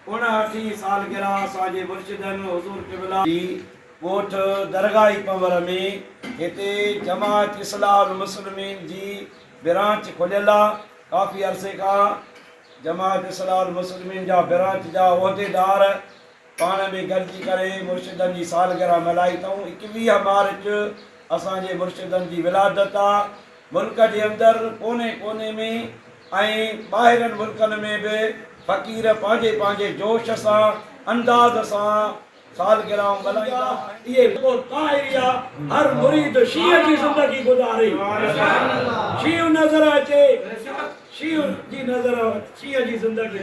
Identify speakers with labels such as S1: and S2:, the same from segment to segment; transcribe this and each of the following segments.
S1: 59 सालगिरह असांजे मुर्शिदन हुज़ूर क़िबला जी ॻोठ दरगाही पंवर में हिते जमात इस्लाह मुस्लिमीन जी ब्रांच खुलियल आहे। काफ़ी अरसे खां जमात इस्लाह मुस्लिमीन जा ब्रांच जा उहिदेदार पाण में गॾिजी करे मुर्शिदनि जी सालगिरह मल्हाई अथऊं। 21 मार्च असांजे मुर्शिदनि जी विलादत आहे। मुल्क जे अंदरि कोने कोने में ऐं ॿाहिरनि मुल्कनि में बि फ़क़ीर पंहिंजे पंहिंजे जोश सां अंदाज़ सां सालगिरह मल्हाईंदा। इहे ताहिरिया हर मुरीद शीअ जी ज़िंदगी गुज़ारे, शीअ नज़र अचे, शीअ जी नज़र शीअ जी ज़िंदगी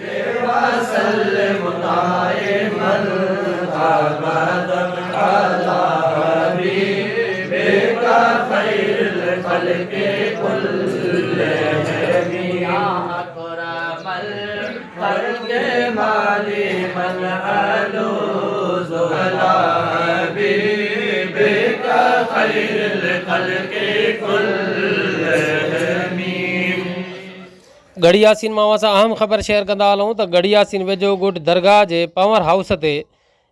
S2: गढ़ी यासीन मां असां अहम ख़बर शेयर कंदा हलूं त गढ़ी यासीन वेझो ॻोठ दरगाह जे पावर हाउस ते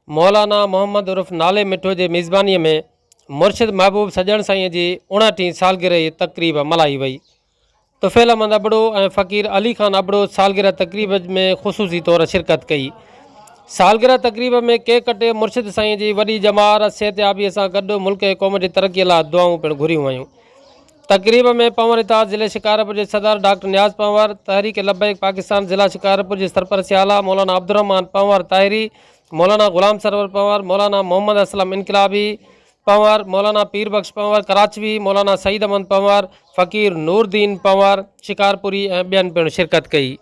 S2: मौलाना मोहम्मद उर्फ़ नाले मिठो जे मेज़बानीअ में मुर्शिद महबूब सॼण साईं जी 59 सालगिरह जी तक़रीब मल्हाई वई। तुफ़ैल अहमद अबड़ो ऐं फ़क़ीर अली ख़ान अबड़ो सालगिरह तक़रीब में ख़ुसूसी तौर शिरकत कई। सालगिरह तक़रीब में केक कटे मुर्शिद साईं जी वॾी जमार सिहतयाबीअ सां गॾु मुल्क ऐं क़ौम जी तरक़ीअ लाइ दुआऊं पिणु घुरियूं वयूं। तक़रीब में पंवर इताद ज़िले शिकारपुर जे सदर डॉक्टर नियाज़ पंवर, तहरीक लब्बैक पाकिस्तान ज़िला शिकारपुर जे सरपरस्त आला मौलाना अब्दुर्रहमान पंवर ताहिरी, मौलाना ग़ुलाम सरवर पंवर, मौलाना मोहम्मद असलम इनकलाबी पंवर, मौलाना पीर बख्श पंवर कराचवी, मौलाना सईद अहमद पंवर, फ़क़ीर नूरदीन पंवर शिकारपुरी ऐं ॿियनि पिणु शिरकत कई।